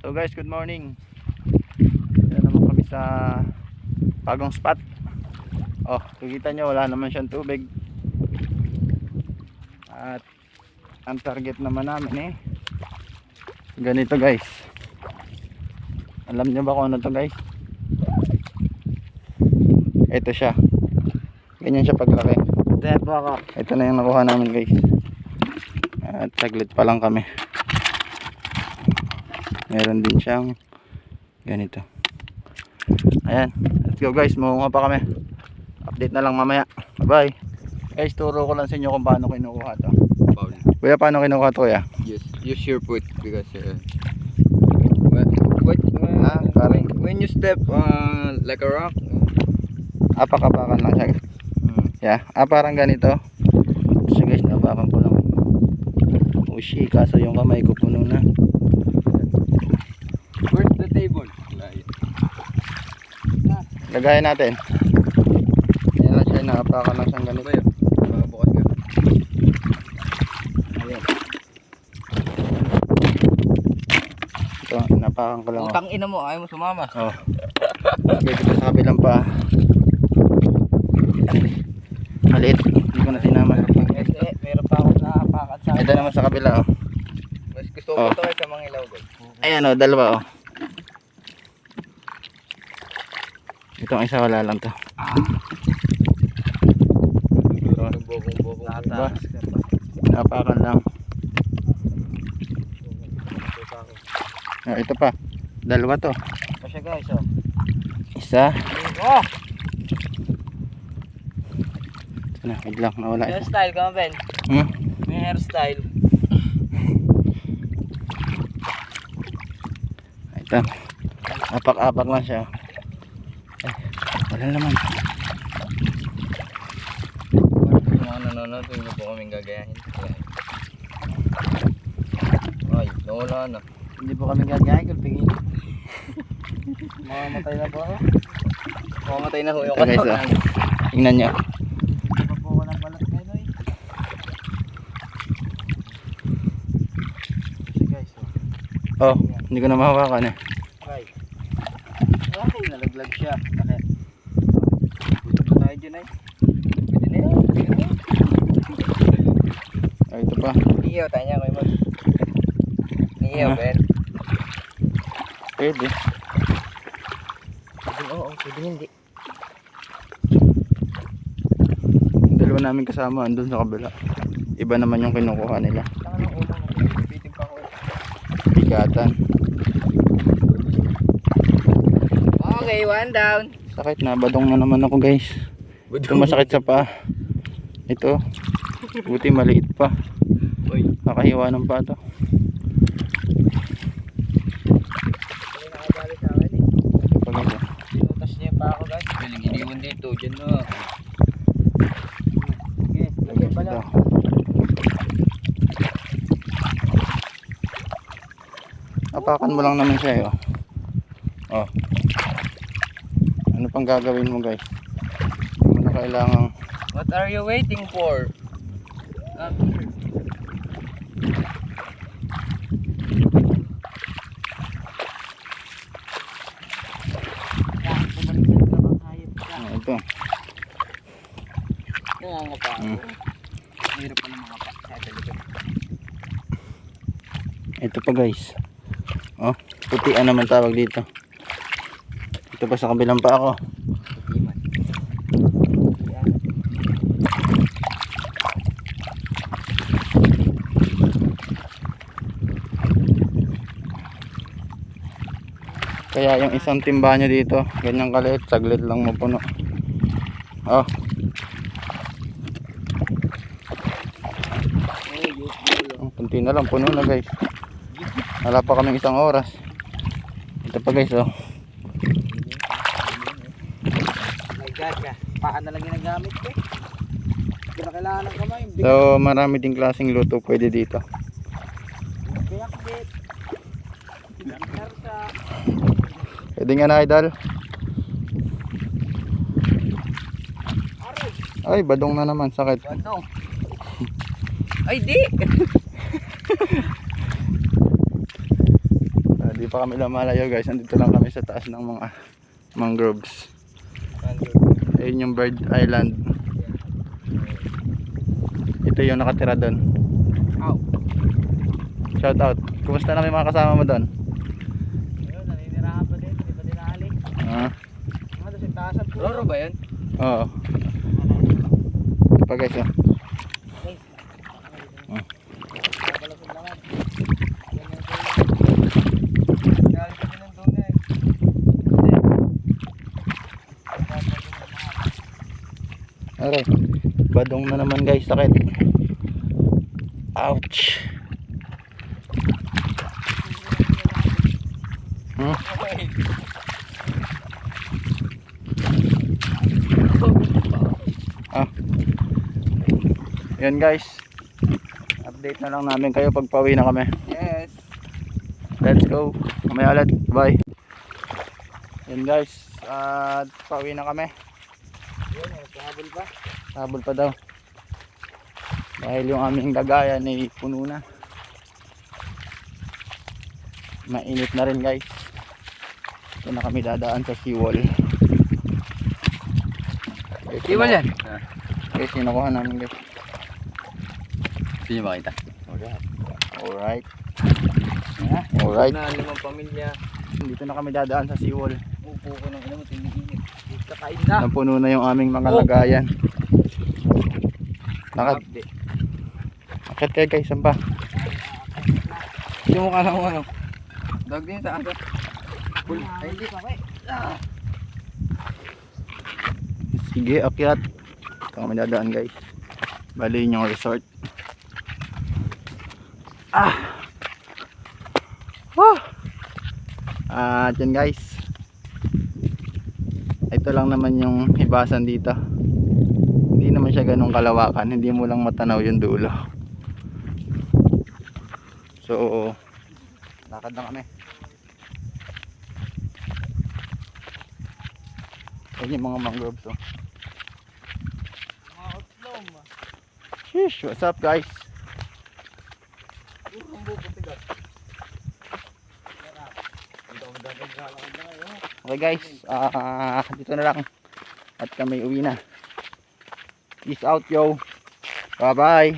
So guys, good morning. Yan naman kami sa bagong spot. Oh, kikita nyo wala naman siyang tubig. At ang target naman namin ganito guys. Alam nyo ba kung ano to guys? Ito siya. Ganyan siya paglaki. Ito na yung nakuha namin guys. At saglit pa lang kami. Meron din siyang ganito. Ayan, let's go guys, mamunga pa kami. Update na lang mamaya. Bye bye. Guys, turo ko lang sa inyo kung paano kinukuha to. Kuya, paano kinukuha to kuya? Use your foot because when you step like a rock, Apak-apakan lang siya. Yeah, parang ganito. So guys, napakan ko lang. Ushi, kaso yung kamay ko puno na. where's the table? Lagayan natin. Yan lang siya, naapakan lang siyang ganito. Bukas ka. Ayan. Ito, napakan ko lang. Oh. Utang ina mo, ayaw mo sumama. Oh. Okay, dito sa kabilang pa. Maliit, hindi ko na sinama. Meron pa ako naapakan sa Ito naman sa kabila. Oh. mas gusto ko ito sa mga ilaw guys. Ayan oh, dalawa oh. Itong isa wala lang to. Diba? Napakan lang. Ito pa. Dalawa to. Kasi guys, oh. Isa. Oh! Ito na, wait lang. Nawala isa. Hairstyle ka Ben? May hairstyle. Ito. Apak-apak lang siya. Wala naman. Yung mga nanonood, huwag na po kaming gagayahin. Ay, nawala na. Hindi po kami gagayahin kung pingin. Mamamatay na po ako. Mamamatay na ho yung Ito guys oh. Tingnan nyo. Hindi pa po walang balat ngayon eh. Kasi guys, Oh, hindi ko na mahawakan eh. right. Okay, nalaglag siya. Bakit? Gusto tayo dyan ay. Pwede na yan. Pwede na yan. Ito pa. Iyaw tayo niya kayo mag. Iyaw, Ben. Pwede. Pwede oo, pwede hindi. Yung dalawa namin kasama andun sa kabila. Iba naman yung kinukuha nila. Saka nung unang nabibitin pa ako. Bigatan. Okay, one down. Sakit na. Badong na naman ako guys. Ito masakit sa paa. Ito. Buti maliit pa. Nakahiwa ng paa to. Hindi nakabali sa akin eh. Ito guys. Sinutas niya pa ako guys. Galing iniwan dito. Diyan na. Okay, lagyan pa lang. Apakan mo lang naman siya eh. Oh. Ano pang gagawin mo guys? Hindi mo na kailangang What are you waiting for? ito. Nangangapa ako. Hirap pa ng mga pa sa likod. Ito pa guys. Oh, putian naman tawag dito. Ito pa sa kabilang pa ako. Kaya yung isang timba nyo dito, ganyang kaliit, saglit lang mapuno. Oh. Kunti na lang, puno na guys. Wala pa kaming isang oras. Ito pa guys oh. My God ka. Paan na lang ginagamit ko. Hindi na kailangan ng kamay. So marami ding klaseng luto pwede dito. Biyakbit. Karsa. Pwede nga na idol. Ay, badong na naman, sakit. Badong. Ay di. Hindi pa kami lumalayo guys. Andito lang kami sa taas ng mga mangroves. Ayun yung Bird Island. Ito yung nakatira doon. Ow. Shout out. Kumusta na may mga kasama mo doon? Ayun, naninirahan pa din. Hindi pa din naalis. Ah, Ano doon sa taasan po? Loro ba yun? oo. Pa guys, oh. Aray, badong na naman guys, sakit. Ouch. Ah. Yan guys. Update na lang namin kayo pag pauwi na kami. Yes. Let's go. Mamaya ulit. Bye. Yan guys. At pauwi na kami. Yun, habol pa. Habol pa daw. Dahil yung aming lagayan ay puno na. Mainit na rin guys. Ito na kami dadaan sa seawall. Iwan yan. Guys, sinukuha namin guys. Sige makita. Alright. Alright. Na 5 pamilya. Dito na kami dadaan sa seawall. Upo ko ng ina mo, tiniginit. Kakain na. Napuno na yung aming mga lagayan. Akit kayo guys, saan pa? Yung mukha lang mo ano. Dog din sa ato. Ay hindi pa Sige, akyat. Ito kami dadaan guys. Bali yun yung resort. At yan guys. Ito lang naman yung hibasan dito. Hindi naman siya ganun kalawakan. Hindi mo lang matanaw yung dulo. So, lakad lang kami. Ayan yung mga mangroves, oh. Sheesh, what's up guys? Okay guys, dito na lang. At kami uwi na. Peace out yo. Bye bye.